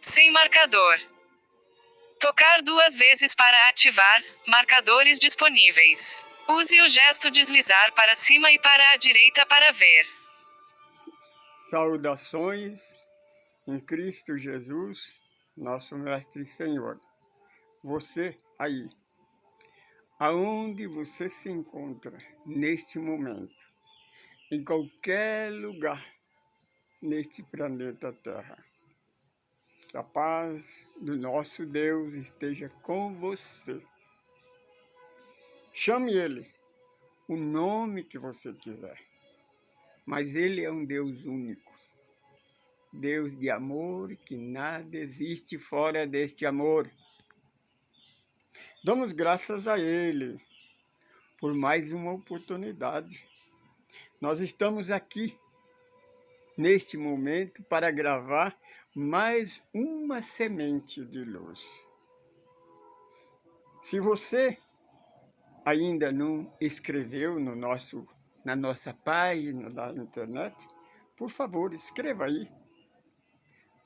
Sem marcador. Tocar 2 vezes para ativar, marcadores disponíveis. Use o gesto deslizar para cima e para a direita para ver. Saudações em Cristo Jesus, nosso Mestre e Senhor. Você aí, aonde você se encontra neste momento, em qualquer lugar neste planeta Terra, que a paz do nosso Deus esteja com você. Chame Ele, o nome que você quiser, mas Ele é um Deus único. Deus de amor, que nada existe fora deste amor. Damos graças a Ele por mais uma oportunidade. Nós estamos aqui, neste momento, para gravar mais uma semente de luz. Se você ainda não escreveu na nossa página da internet, por favor, escreva aí.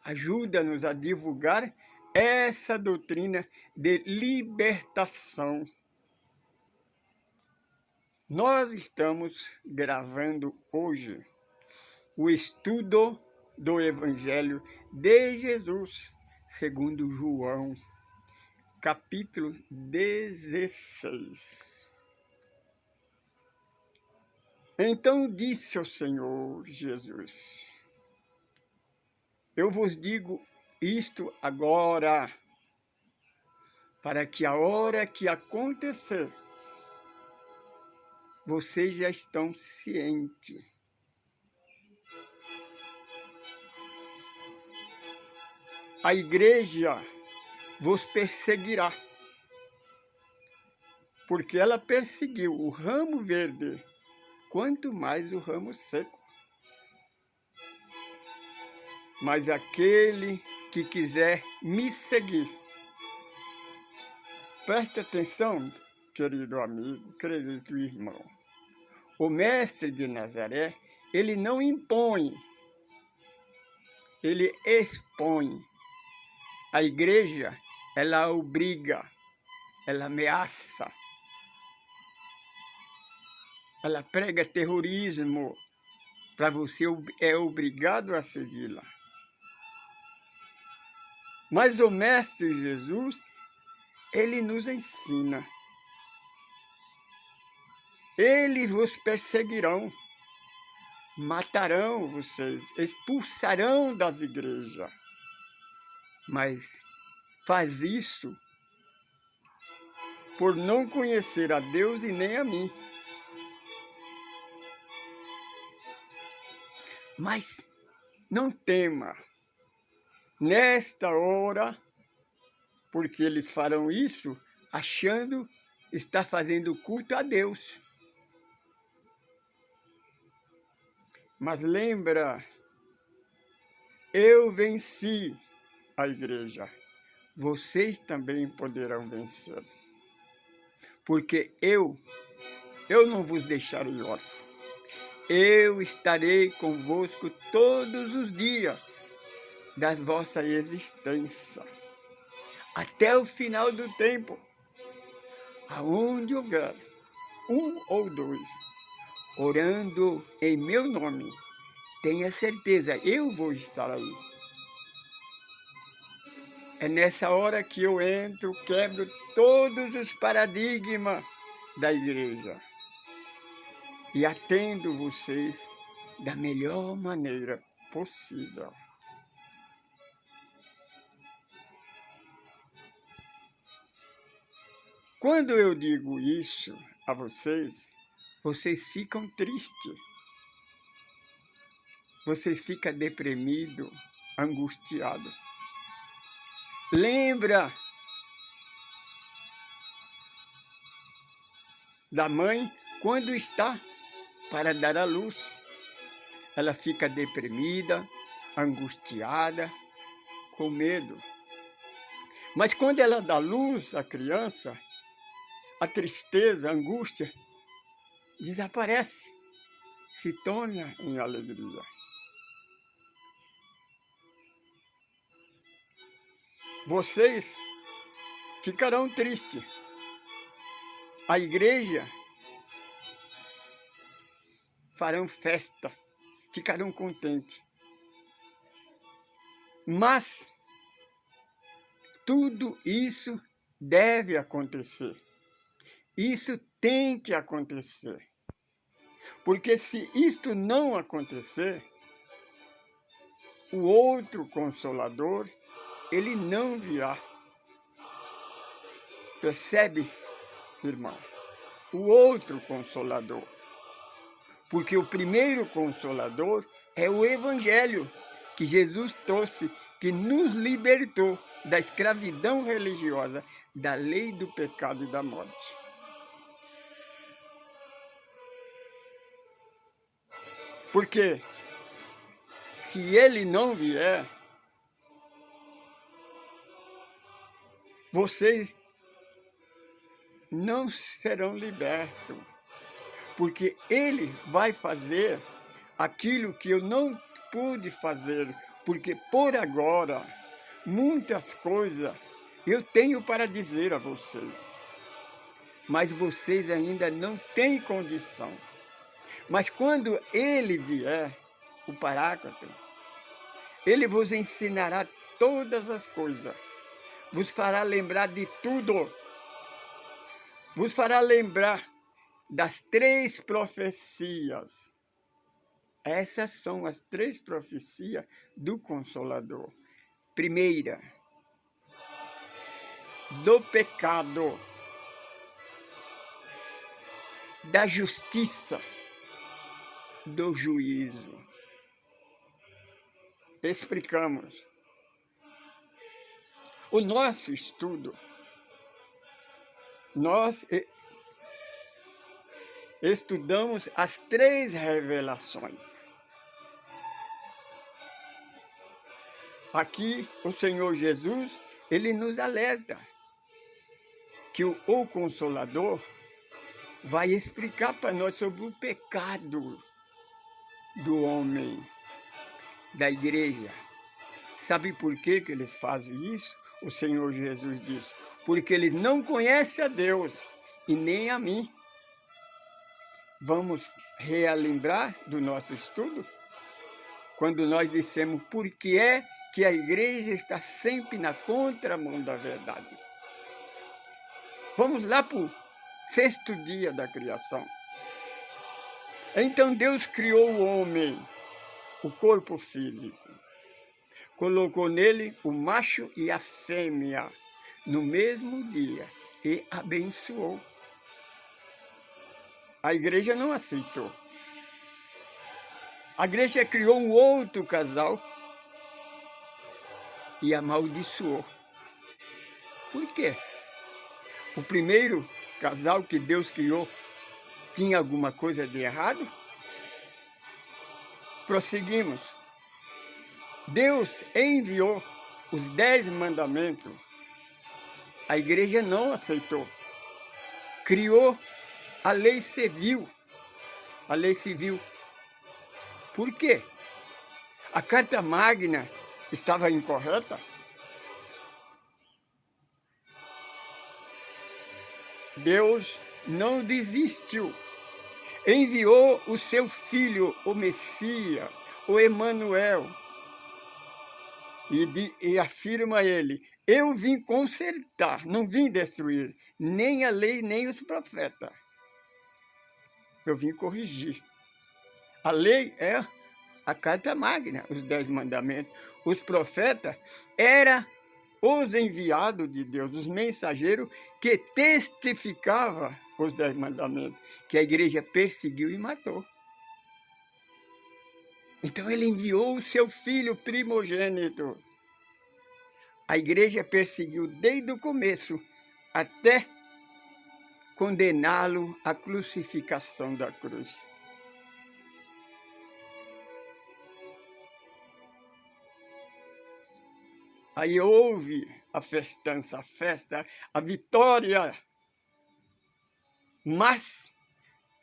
Ajuda-nos a divulgar essa doutrina de libertação. Nós estamos gravando hoje o estudo do Evangelho de Jesus, segundo João, capítulo 16. Então disse o Senhor Jesus: eu vos digo isto agora, para que a hora que acontecer, vocês já estão cientes. A igreja vos perseguirá, porque ela perseguiu o ramo verde, quanto mais o ramo seco. Mas aquele que quiser me seguir, preste atenção, querido amigo, querido irmão. O mestre de Nazaré, ele não impõe, ele expõe. A igreja, ela obriga, ela ameaça, ela prega terrorismo, para você é obrigado a segui-la. Mas o Mestre Jesus, ele nos ensina. Eles vos perseguirão, matarão vocês, expulsarão das igrejas. Mas faz isso por não conhecer a Deus e nem a mim. Mas não tema. Nesta hora, porque eles farão isso achando estar fazendo culto a Deus. Mas lembra, eu venci a igreja. Vocês também poderão vencer. Porque eu não vos deixarei órfãos. Eu estarei convosco todos os dias da vossa existência, até o final do tempo, aonde houver um ou dois, orando em meu nome, tenha certeza, eu vou estar aí. É nessa hora que eu entro, quebro todos os paradigmas da igreja e atendo vocês da melhor maneira possível. Quando eu digo isso a vocês, vocês ficam tristes. Vocês ficam deprimidos, angustiados. Lembra da mãe quando está para dar à luz. Ela fica deprimida, angustiada, com medo. Mas quando ela dá luz à criança, a tristeza, a angústia desaparece, se torna em alegria. vocês ficarão tristes. A igreja farão festa, ficarão contentes. Mas tudo isso deve acontecer. Isso tem que acontecer. Porque se isto não acontecer, o outro Consolador, ele não virá. Percebe, irmão? O outro Consolador. Porque o primeiro Consolador é o Evangelho que Jesus trouxe, que nos libertou da escravidão religiosa, da lei do pecado e da morte. Porque se ele não vier, vocês não serão libertos. Porque ele vai fazer aquilo que eu não pude fazer. Porque por agora, muitas coisas eu tenho para dizer a vocês. Mas vocês ainda não têm condição. Mas quando ele vier, o Paráclito, ele vos ensinará todas as coisas. Vos fará lembrar de tudo. Vos fará lembrar das 3 profecias. Essas são as 3 profecias do Consolador. Primeira, do pecado, da justiça, do juízo. Explicamos. O nosso estudo, nós estudamos as 3 revelações. Aqui, o Senhor Jesus, ele nos alerta que o Consolador vai explicar para nós sobre o pecado do homem, da igreja. Sabe por que eles fazem isso? O Senhor Jesus disse, porque eles não conhecem a Deus e nem a mim. Vamos relembrar do nosso estudo? Quando nós dissemos por que é que a igreja está sempre na contramão da verdade. Vamos lá para o 6º dia da criação. Então Deus criou o homem, o corpo físico. Colocou nele o macho e a fêmea no mesmo dia e abençoou. A igreja não aceitou. A igreja criou um outro casal e amaldiçoou. Por quê? O primeiro casal que Deus criou tinha alguma coisa de errado? Prosseguimos. Deus enviou os 10 mandamentos. A igreja não aceitou. Criou a lei civil. A lei civil. Por quê? A Carta Magna estava incorreta? Deus não desistiu. Enviou o seu Filho, o Messias, o Emanuel. E afirma ele, eu vim consertar, não vim destruir, nem a lei, nem os profetas. Eu vim corrigir. A lei é a Carta Magna, os 10 mandamentos. Os profetas eram os enviados de Deus, os mensageiros que testificavam os 10 mandamentos, que a igreja perseguiu e matou. Então ele enviou o seu filho primogênito. A igreja perseguiu desde o começo até condená-lo à crucificação da cruz. Aí houve a festança, a festa, a vitória. Mas,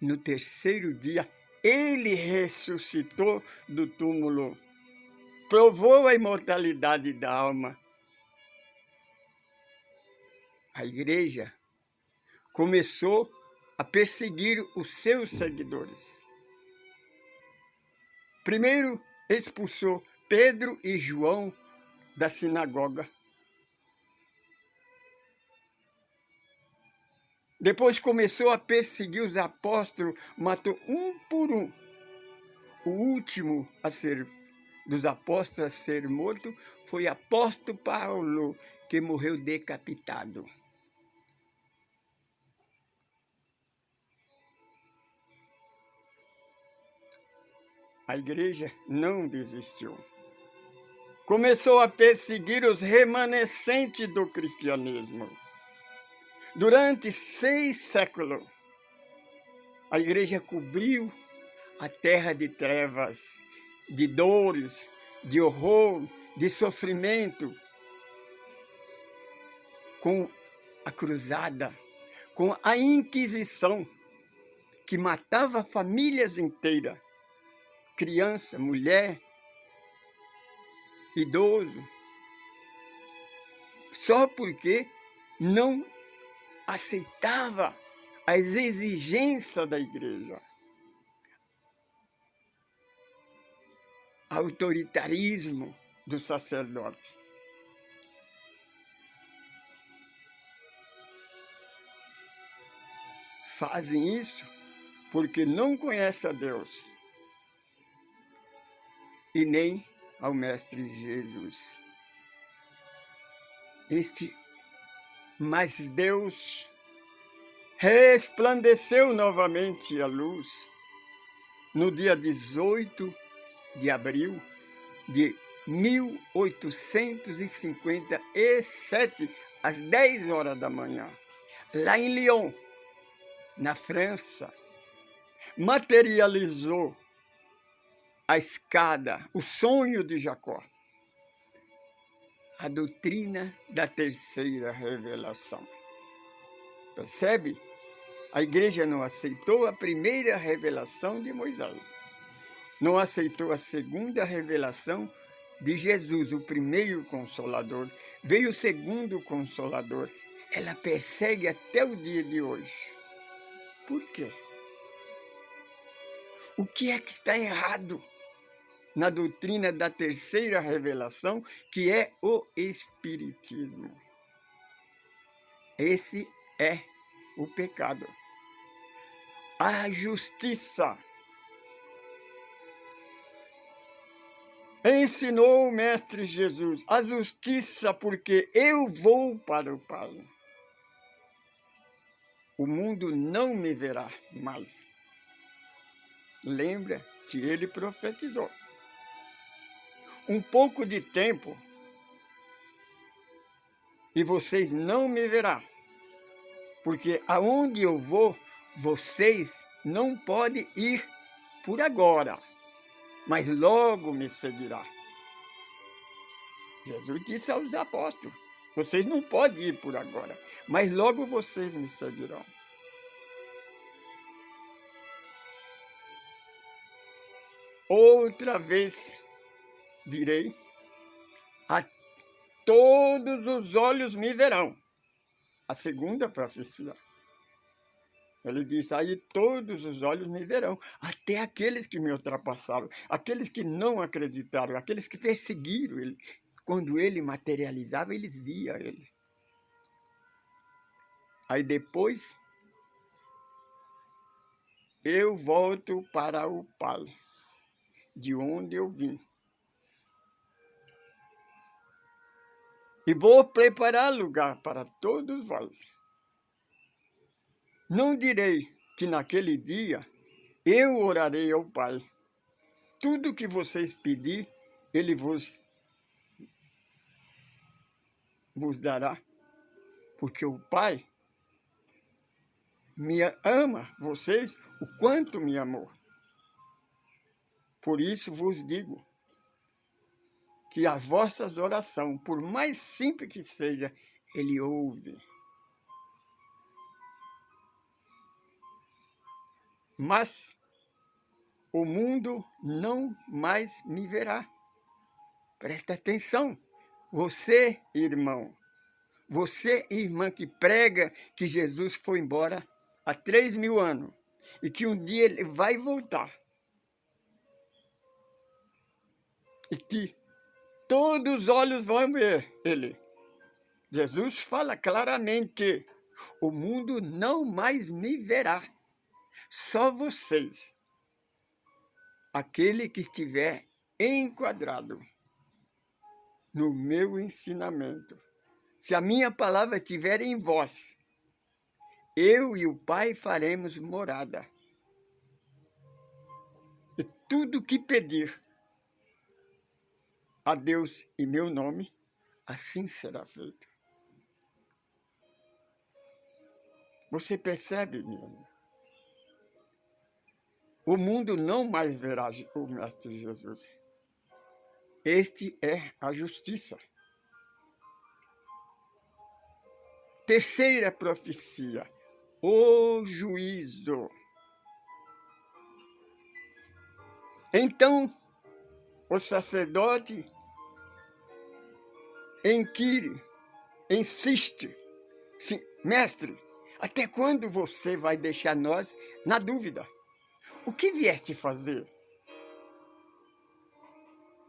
no 3º dia, ele ressuscitou do túmulo, provou a imortalidade da alma A igreja começou a perseguir os seus seguidores. Primeiro expulsou Pedro e João da sinagoga. Depois começou a perseguir os apóstolos, matou um por um. O último dos apóstolos a ser morto foi o apóstolo Paulo, que morreu decapitado. A igreja não desistiu. Começou a perseguir os remanescentes do cristianismo. Durante 6 séculos, a igreja cobriu a terra de trevas, de dores, de horror, de sofrimento, com a cruzada, com a Inquisição, que matava famílias inteiras, criança, mulher, idoso, só porque não aceitava as exigências da igreja. Autoritarismo do sacerdote. Fazem isso porque não conhecem a Deus e nem ao Mestre Jesus. Mas Deus resplandeceu novamente a luz no dia 18 de abril de 1857, às 10 horas da manhã, lá em Lyon, na França, materializou a escada, o sonho de Jacó, a doutrina da terceira revelação. Percebe? A igreja não aceitou a primeira revelação de Moisés. Não aceitou a segunda revelação de Jesus, o primeiro Consolador. Veio o segundo Consolador. Ela persegue até o dia de hoje. Por quê? O que é que está errado na doutrina da terceira revelação, que é o Espiritismo? Esse é o pecado. A justiça. Ensinou o Mestre Jesus a justiça, porque eu vou para o Pai. O mundo não me verá mais. Lembra que ele profetizou. Um pouco de tempo e vocês não me verão, porque aonde eu vou, vocês não podem ir por agora, mas logo me seguirá. Jesus disse aos apóstolos, vocês não podem ir por agora, mas logo vocês me seguirão. Outra vez direi, a todos os olhos me verão. A segunda profecia. Ele disse, aí todos os olhos me verão, até aqueles que me ultrapassaram, aqueles que não acreditaram, aqueles que perseguiram ele. Quando ele materializava, eles viam ele. Aí depois, eu volto para o Pai, de onde eu vim. E vou preparar lugar para todos vós. Não direi que naquele dia eu orarei ao Pai. Tudo que vocês pedir, Ele vos dará. Porque o Pai me ama, vocês, o quanto me amou. Por isso vos digo que as vossas orações, por mais simples que seja, Ele ouve. Mas o mundo não mais me verá. Presta atenção, você, irmão, Você, irmã, que prega que Jesus foi embora há 3.000 anos e que um dia ele vai voltar. E que todos os olhos vão ver ele. Jesus fala claramente: o mundo não mais me verá, só vocês. Aquele que estiver enquadrado no meu ensinamento. Se a minha palavra estiver em vós, eu e o Pai faremos morada. E tudo que pedir a Deus em meu nome, assim será feito. Você percebe, minha irmã? O mundo não mais verá o Mestre Jesus. Este é a justiça. Terceira profecia, o juízo. Então, o sacerdote inquire, insiste, sim, mestre, até quando você vai deixar nós na dúvida? O que vieste fazer?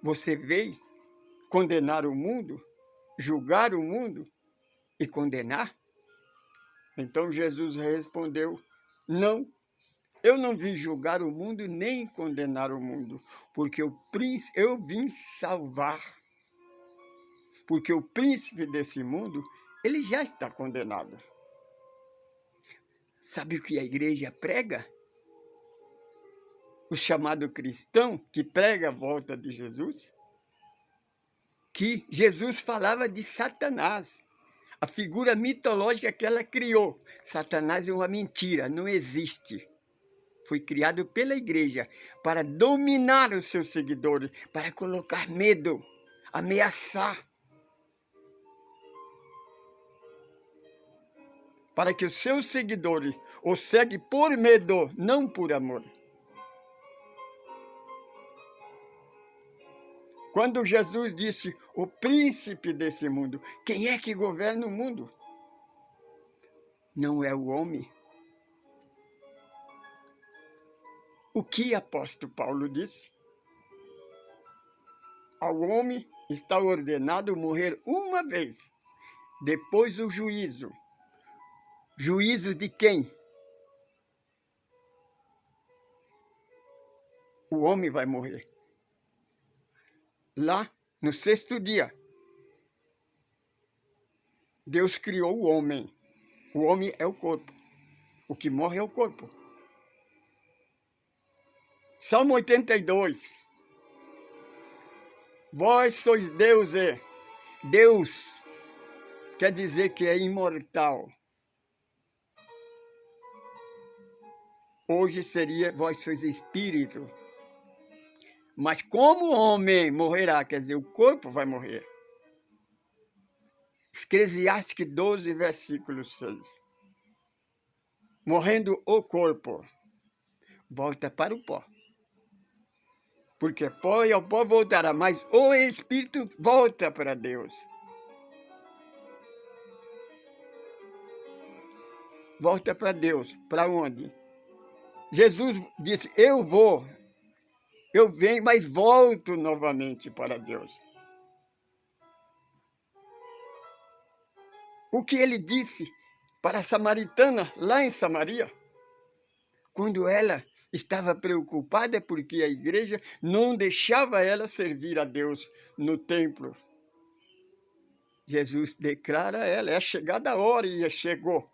Você veio condenar o mundo, julgar o mundo e condenar? Então Jesus respondeu: não, eu não vim julgar o mundo nem condenar o mundo, porque eu vim salvar. Porque o príncipe desse mundo, ele já está condenado. Sabe o que a igreja prega? O chamado cristão que prega a volta de Jesus? Que Jesus falava de Satanás, a figura mitológica que ela criou. Satanás é uma mentira, não existe. Foi criado pela igreja para dominar os seus seguidores, para colocar medo, ameaçar. Para que os seus seguidores o seguem por medo, não por amor. Quando Jesus disse, o príncipe desse mundo, quem é que governa o mundo? Não é o homem. O que apóstolo Paulo disse? Ao homem está ordenado morrer uma vez, depois o juízo. Juízo de quem? O homem vai morrer. Lá, no 6º dia, Deus criou o homem. O homem é o corpo. O que morre é o corpo. Salmo 82. Vós sois Deus, Deus quer dizer que é imortal. Hoje seria vós sois espírito. Mas como o homem morrerá, quer dizer, o corpo vai morrer. Eclesiastes 12, versículo 6. Morrendo o corpo, volta para o pó. Porque pó e ao pó voltará, mas o espírito volta para Deus. Volta para Deus. Para onde? Jesus disse, eu venho, mas volto novamente para Deus. O que ele disse para a samaritana lá em Samaria, quando ela estava preocupada porque a igreja não deixava ela servir a Deus no templo. Jesus declara a ela, é chegada a hora e chegou,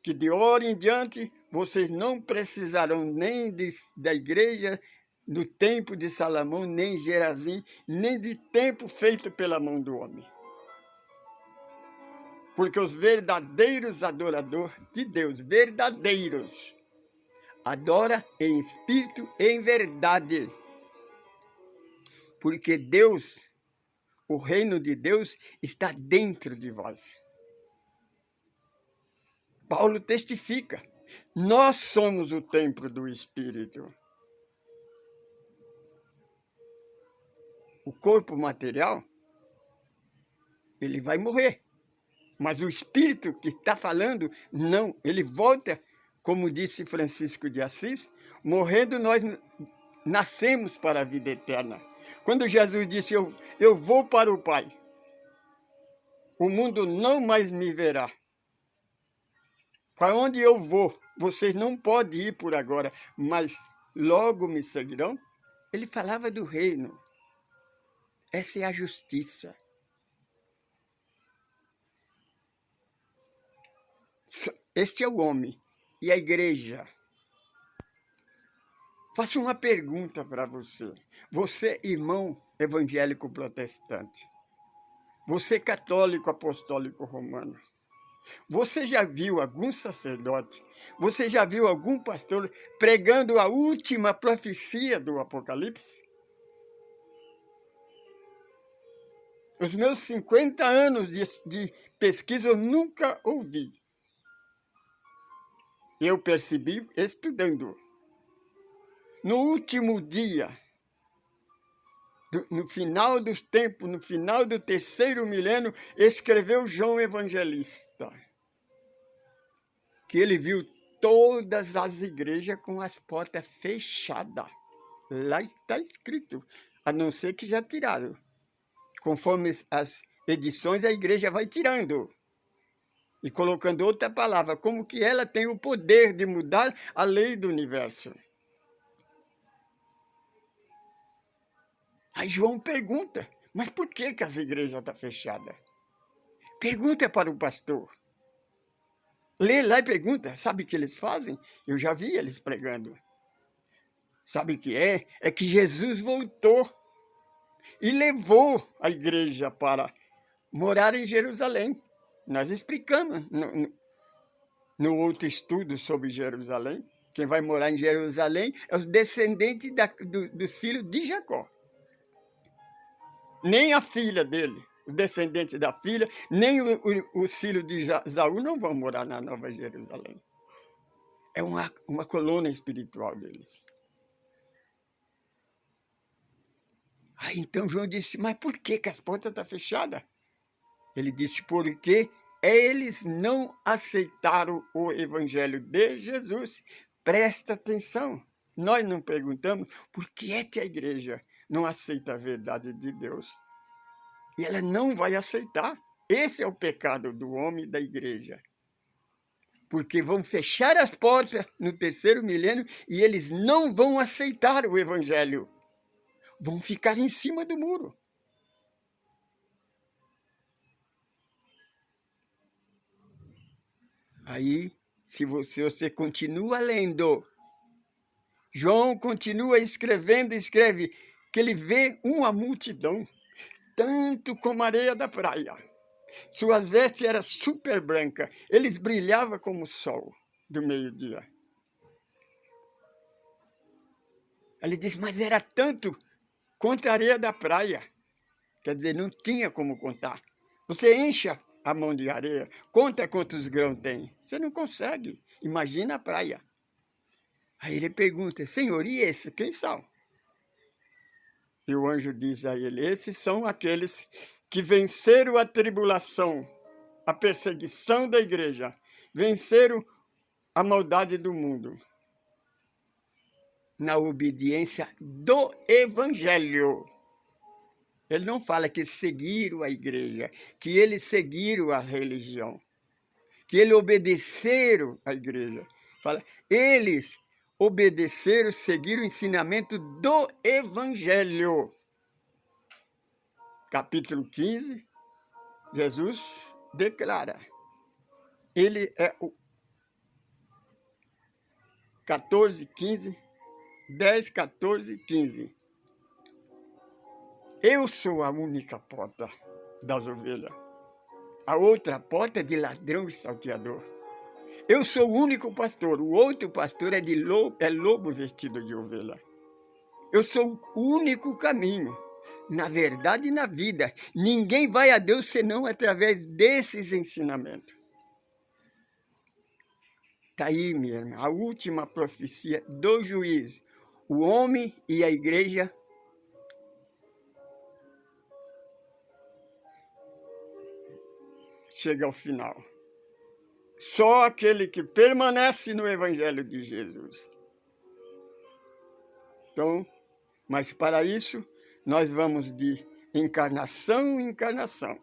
que de hora em diante vocês não precisarão nem da igreja do tempo de Salomão, nem Gerazim, nem de tempo feito pela mão do homem. Porque os verdadeiros adoradores de Deus, verdadeiros, adora em espírito e em verdade. Porque Deus, o reino de Deus, está dentro de vós. Paulo testifica, nós somos o templo do Espírito. O corpo material, ele vai morrer. Mas o Espírito que está falando, não. Ele volta, como disse Francisco de Assis, morrendo nós nascemos para a vida eterna. Quando Jesus disse, eu vou para o Pai, o mundo não mais me verá. Para onde eu vou, vocês não podem ir por agora, mas logo me seguirão. Ele falava do reino. Essa é a justiça. Este é o homem e a igreja. Faço uma pergunta para você. Você, irmão evangélico protestante. Você, católico apostólico romano. Você já viu algum sacerdote? Você já viu algum pastor pregando a última profecia do Apocalipse? Os meus 50 anos de pesquisa eu nunca ouvi. Eu percebi estudando. No último dia, no final dos tempos, no final do 3º milênio, escreveu João Evangelista, que ele viu todas as igrejas com as portas fechadas. Lá está escrito, a não ser que já tiraram. Conforme as edições, a igreja vai tirando e colocando outra palavra, como que ela tem o poder de mudar a lei do universo. Aí João pergunta, mas por que as igrejas estão fechadas? Pergunta para o pastor. Lê lá e pergunta, sabe o que eles fazem? Eu já vi eles pregando. Sabe o que é? É que Jesus voltou e levou a igreja para morar em Jerusalém. Nós explicamos no outro estudo sobre Jerusalém. Quem vai morar em Jerusalém é os descendentes dos filhos de Jacó. Nem a filha dele, os descendentes da filha, nem os filhos de Esaú não vão morar na Nova Jerusalém. É uma colônia espiritual deles. Aí então João disse, mas por que as portas estão fechadas? Ele disse, porque eles não aceitaram o evangelho de Jesus. Presta atenção, nós não perguntamos por que é que a igreja não aceita a verdade de Deus. E ela não vai aceitar. Esse é o pecado do homem e da igreja. Porque vão fechar as portas no 3º milênio e eles não vão aceitar o evangelho. Vão ficar em cima do muro. Aí, se você continua lendo, João continua escreve que ele vê uma multidão, tanto como a areia da praia. Suas vestes eram super brancas, eles brilhavam como o sol do meio-dia. Ele diz, mas era tanto quanto a areia da praia. Quer dizer, não tinha como contar. Você enche a mão de areia, conta quantos grãos tem. Você não consegue. Imagina a praia. Aí ele pergunta, Senhor, e esses quem são? E o anjo diz a ele, esses são aqueles que venceram a tribulação, a perseguição da igreja, venceram a maldade do mundo, na obediência do evangelho. Ele não fala que seguiram a igreja, que eles seguiram a religião, que eles obedeceram à igreja. Fala, eles obedeceram, seguiram o ensinamento do evangelho. Capítulo 15, Jesus declara. Ele é o 14, 15, 10, 14, 15. Eu sou a única porta das ovelhas. A outra porta é de ladrão e salteador. Eu sou o único pastor. O outro pastor é lobo vestido de ovelha. Eu sou o único caminho. Na verdade e na vida. Ninguém vai a Deus senão através desses ensinamentos. Está aí, minha irmã, a última profecia do juízo. O homem e a igreja chega ao final. Só aquele que permanece no Evangelho de Jesus. Então, mas para isso, nós vamos de encarnação em encarnação,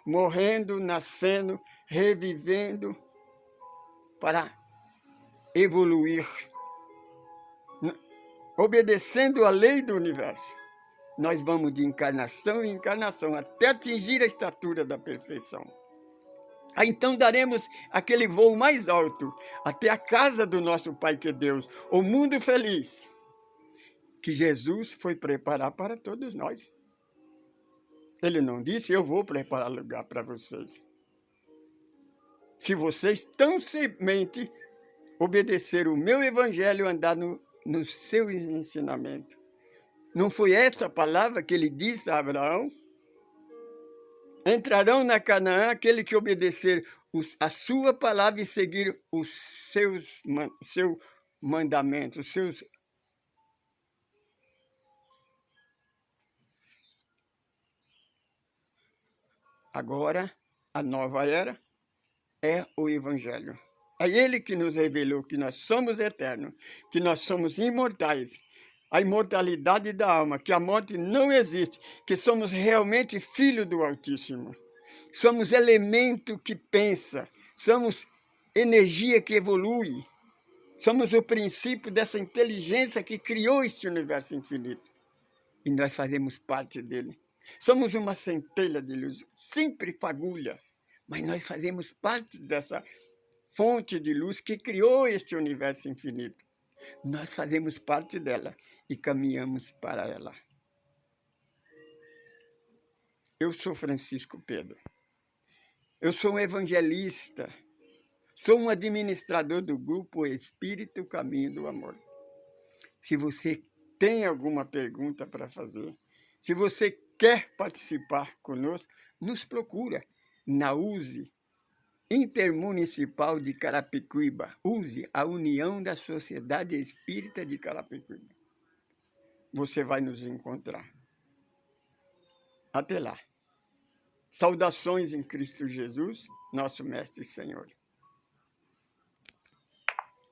morrendo, nascendo, revivendo, para evoluir, obedecendo a lei do universo. Nós vamos de encarnação em encarnação, até atingir a estatura da perfeição. Aí então daremos aquele voo mais alto, até a casa do nosso Pai que é Deus, o mundo feliz, que Jesus foi preparar para todos nós. Ele não disse, eu vou preparar lugar para vocês. Se vocês tão somente obedecer o meu evangelho, andar no seu ensinamento. Não foi esta a palavra que ele disse a Abraão? Entrarão na Canaã aquele que obedecer a sua palavra e seguir os seus mandamentos, os seus... Agora, a nova era é o Evangelho. É ele que nos revelou que nós somos eternos, que nós somos imortais, a imortalidade da alma, que a morte não existe, que somos realmente filhos do Altíssimo. Somos elemento que pensa, somos energia que evolui, somos o princípio dessa inteligência que criou este universo infinito. E nós fazemos parte dele. Somos uma centelha de luz, sempre fagulha, mas nós fazemos parte dessa fonte de luz que criou este universo infinito. Nós fazemos parte dela e caminhamos para ela. Eu sou Francisco Pedro. Eu sou um evangelista. Sou um administrador do grupo Espírito Caminho do Amor. Se você tem alguma pergunta para fazer, se você quer participar conosco, nos procura na USE Intermunicipal de Carapicuíba, USE, a União da Sociedade Espírita de Carapicuíba. Você vai nos encontrar. Até lá. Saudações em Cristo Jesus, nosso Mestre e Senhor.